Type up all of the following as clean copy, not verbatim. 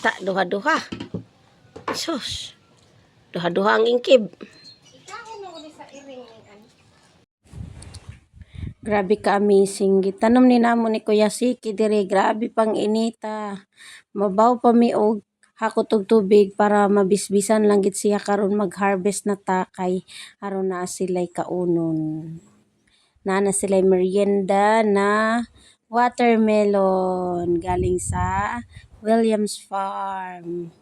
Tak duha-duha. Sus. Duha-duha ang ingkib. Grabe ka amazing. Gitanom ni namo ni Kuya Siki dire. Grabe pang inita. Mabaw pa mi og hakot og tubig para mabisbisan lang gid siya karon mag-harvest na ta kay aron na sila'y kaunon. Na sila'y merienda na watermelon galing sa Williams Farm.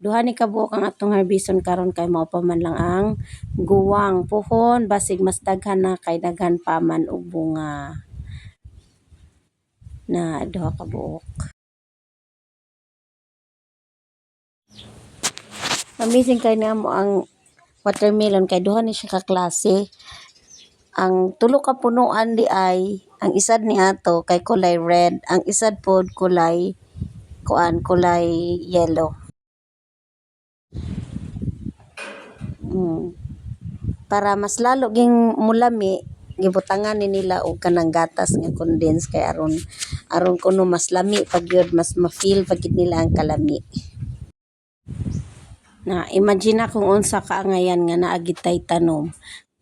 Duha ni kabuok ang atong harbison karon kay mao pa man lang ang guwang puhon basig mas daghan na kay daghan pa man og bunga. Na duha ka buok. Amazing kay namo ang watermelon kay duha ni siya ka klase. Ang tulo ka punuan di ay ang isad ni ato kay kulay red, ang isad pod kulay yellow. Para mas lalo ging mulami gibutangan ni nila og kanang gatas nga condense kay aron kuno mas lami pag yun, mas ma-feel pag nila ang kalami. Na imagine kung unsa kaangayan nga naagitay tanom.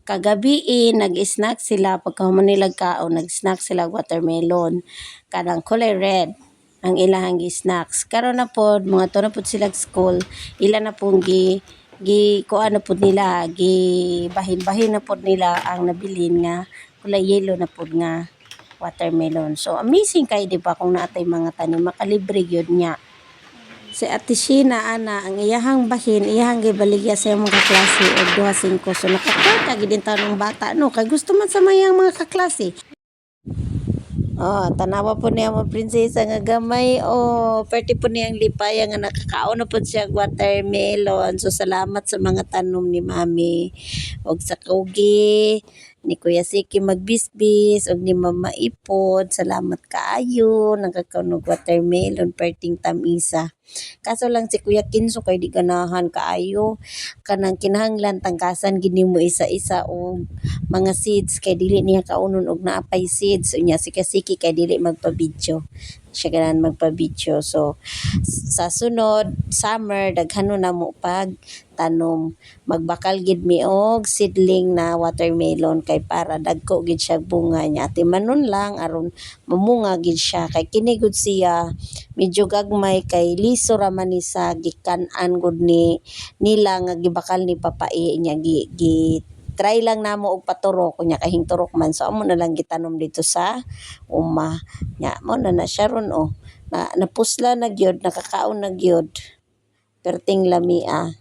Kagabi nag-snack sila pagkahuman nila kaon, nag-snack sila watermelon kanang kulay red ang ilahang snacks. Karon na pod mga to na pod sila school, ila na pong gi kuan na pod nila, gi bahin na pod nila ang nabilin nga kulay yellow na pod nga watermelon. So amazing kay di ba kung naatay mga tanim makalibre gyud nya. Si Ate Sheena ana ang iyahang bahin, iyahang gibaligya sa mga kaklase og 2.5. So nakakata gid ng bata no kay gusto man sa mayang mga kaklase. Oh, tanawa po niya mo prinsesa nga gamay. Oh, perti po niyang lipaya nga nakakaon na po siya watermelon. So salamat sa mga tanom ni Mami og sa kaugi ni Kuya Siki magbisbis og ni Mama Ipod. Salamat kaayo nagkakaon og watermelon perting tamisa. Kaso lang si Kuya Kinso kay di ganahan kaayo kanang kinahanglan tangkasan gid nimo isa-isa og mga seeds kay dili niya kaunon og naapay seeds unya si Kasiki kay dili magpa-video siya ganan magpa-video. So sa sunod summer daghanon na mo pag tanom magbakal gid mi og seedling na watermelon kay para dagko gid siya bunga niya timanon lang aron mamunga gid siya kay kini gud siya medyo gagmay kay liso ra man ni sa gikan-an gud ni nila nga gibakal ni papai niya gi try lang namo og paturok kunya kahing turok man so amo na lang gitanom dito sa uma nya mo na siya ron oh napusla na gyud nakakaon na gyud perting lamia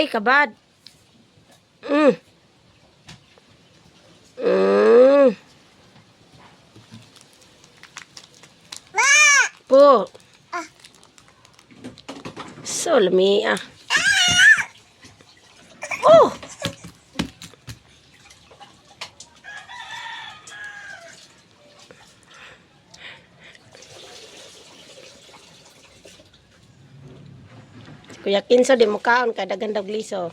ay kabad po so lamia oh Kuya Kinso di mo kaon kay daghan dag liso.